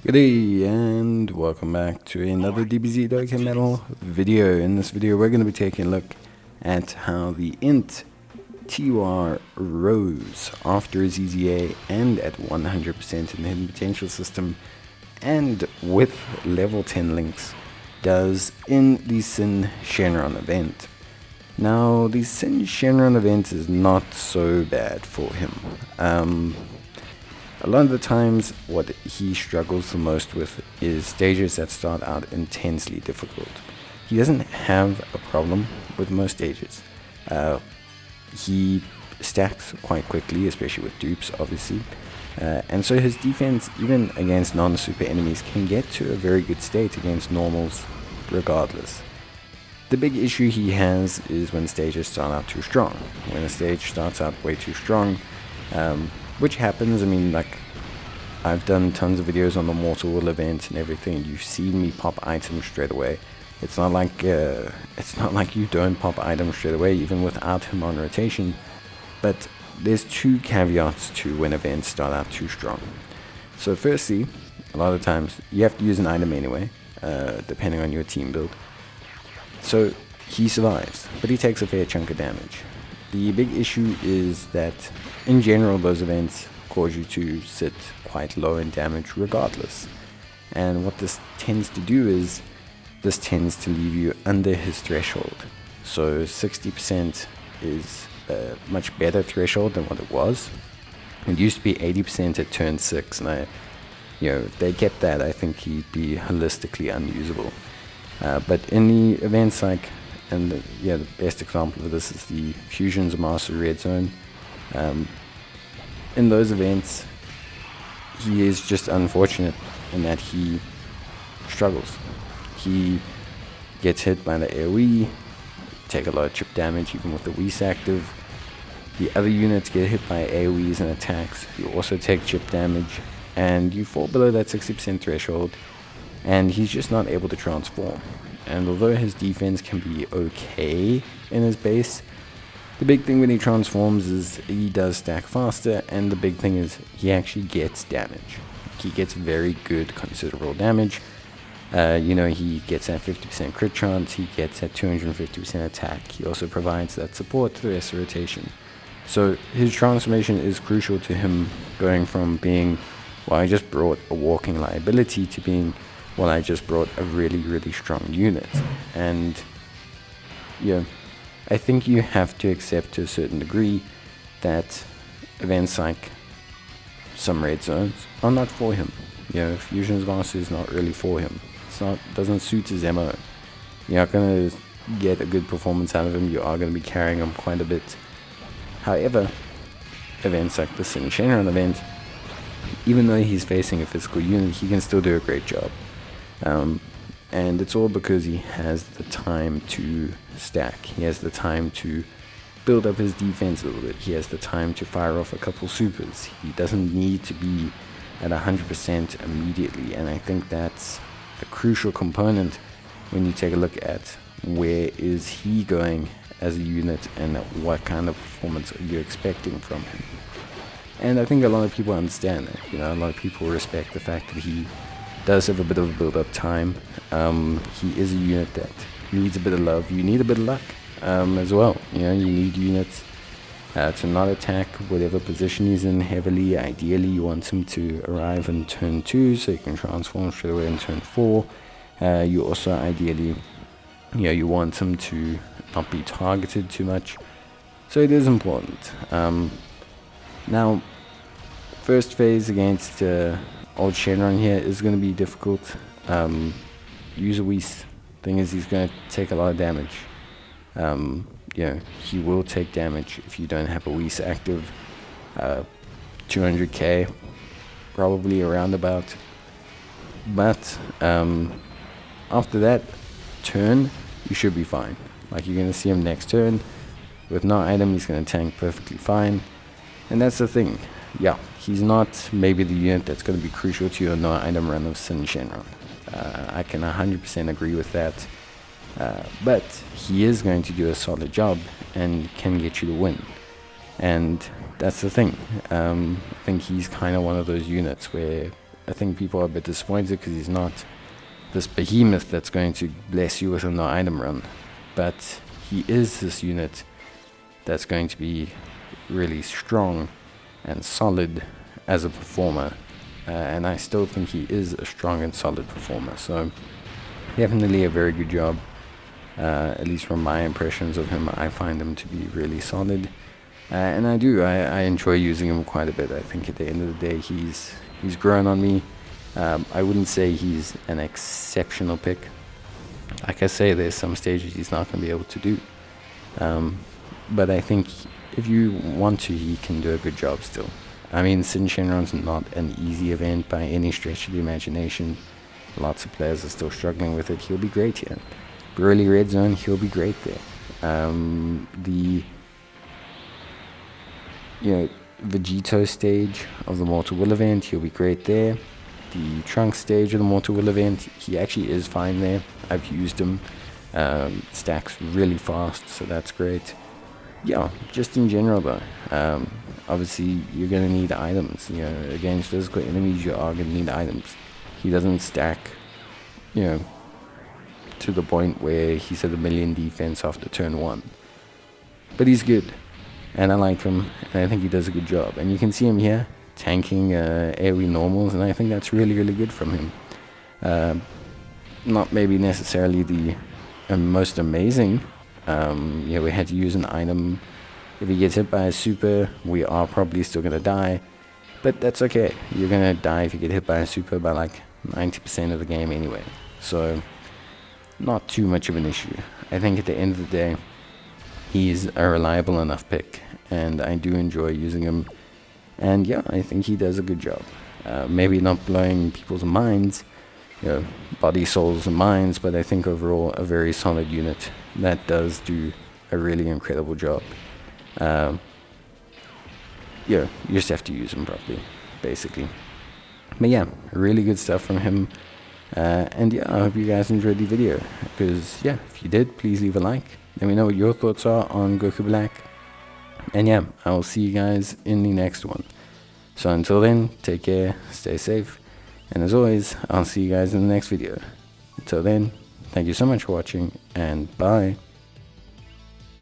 Good day and welcome back to another DBZ Dokkan Metal video. In this video we're going to be taking a look at how the INT TUR rose after a ZZA and at 100% in the hidden potential system and with level 10 links does in the Sin Shenron event. Now the Sin Shenron event is not so bad for him. A lot of the times what he struggles the most with is stages that start out intensely difficult. He doesn't have a problem with most stages. He stacks quite quickly, especially with dupes obviously. And so his defense, even against non-super enemies, can get to a very good state against normals regardless. The big issue he has is when stages start out too strong. When a stage starts out way too strong, which happens. I mean, like, I've done tons of videos on the Mortal Will event and everything. You've seen me pop items straight away. It's not like you don't pop items straight away, even without him on rotation. But there's two caveats to when events start out too strong. So firstly, a lot of times you have to use an item anyway, depending on your team build. So he survives, but he takes a fair chunk of damage. The big issue is that in general those events cause you to sit quite low in damage regardless. And what this tends to do is this tends to leave you under his threshold. So 60% is a much better threshold than what it was. It used to be 80% at turn 6, and if they kept that, I think he'd be holistically unusable. But in the events like, the best example of this is the Fusion Zamasu Red Zone. In those events, he is just unfortunate in that he struggles. He gets hit by the AoE, take a lot of chip damage even with the Whis active. The other units get hit by AoEs and attacks. You also take chip damage, and you fall below that 60% threshold, and he's just not able to transform. And although his defense can be okay in his base, the big thing when he transforms is he does stack faster, and the big thing is he actually gets damage. He gets very good, considerable damage. He gets that 50% crit chance, he gets that 250% attack. He also provides that support to the rest of the rotation. So his transformation is crucial to him going from being, well, I just brought a walking liability to being, well, I just brought a really, really strong unit. And I think you have to accept to a certain degree that events like some red zones are not for him. Fusion Zamasu is not really for him. Doesn't suit his MO. You're not going to get a good performance out of him. You are going to be carrying him quite a bit. However, events like the Sin Shenron event, even though he's facing a physical unit, he can still do a great job. And it's all because he has the time to stack. He has the time to build up his defense a little bit. He has the time to fire off a couple supers. He doesn't need to be at 100% immediately, and I think that's a crucial component when you take a look at where is he going as a unit and what kind of performance are you expecting from him. And I think a lot of people understand that. A lot of people respect the fact that he does have a bit of a build-up time. He is a unit that needs a bit of love. You need a bit of luck as well. You need units to not attack whatever position he's in heavily. Ideally, you want him to arrive in turn 2 so you can transform straight away in turn 4. You also ideally, you want him to not be targeted too much. So it is important. Now, first phase against old Shenron here is going to be difficult. Use a Whis. Thing is, he's going to take a lot of damage. He will take damage if you don't have a Whis active. 200k, probably around about. But after that turn, you should be fine. Like, you're going to see him next turn. With no item, he's going to tank perfectly fine. And that's the thing. Yeah, he's not maybe the unit that's going to be crucial to your no-item run of Sin Shenron. I can 100% agree with that. But he is going to do a solid job and can get you to win. And that's the thing. I think he's kind of one of those units where I think people are a bit disappointed because he's not this behemoth that's going to bless you with a no item run. But he is this unit that's going to be really strong and solid as a performer. And I still think he is a strong and solid performer. So definitely a very good job. At least from my impressions of him, I find him to be really solid. And I enjoy using him quite a bit. I think at the end of the day, he's grown on me. I wouldn't say he's an exceptional pick. Like I say, there's some stages he's not going to be able to do. But I think if you want to, he can do a good job still. I mean, Sin Shenron's not an easy event by any stretch of the imagination. Lots of players are still struggling with it. He'll be great here. Broly Red Zone, he'll be great there. The Vegito stage of the Mortal Will event, he'll be great there. The Trunks stage of the Mortal Will event, he actually is fine there. I've used him. Stacks really fast, so that's great. Yeah, just in general though. Obviously, you're going to need items. Against physical enemies, you are going to need items. He doesn't stack, to the point where he's at 1,000,000 defense after turn 1. But he's good. And I like him, and I think he does a good job. And you can see him here, tanking AoE normals, and I think that's really, really good from him. Not maybe necessarily the most amazing. We had to use an item. If he gets hit by a super, we are probably still going to die. But that's okay. You're going to die if you get hit by a super by like 90% of the game anyway. So, not too much of an issue. I think at the end of the day, he's a reliable enough pick, and I do enjoy using him. And yeah, I think he does a good job. Maybe not blowing people's minds, body, souls, and minds, but I think overall a very solid unit that does do a really incredible job. You just have to use him properly, basically. But yeah, really good stuff from him. And yeah, I hope you guys enjoyed the video, because yeah, if you did, please leave a like. Let me know what your thoughts are on Goku Black. And yeah, I will see you guys in the next one. So until then, take care, stay safe, and as always, I'll see you guys in the next video. Until then, thank you so much for watching, and bye.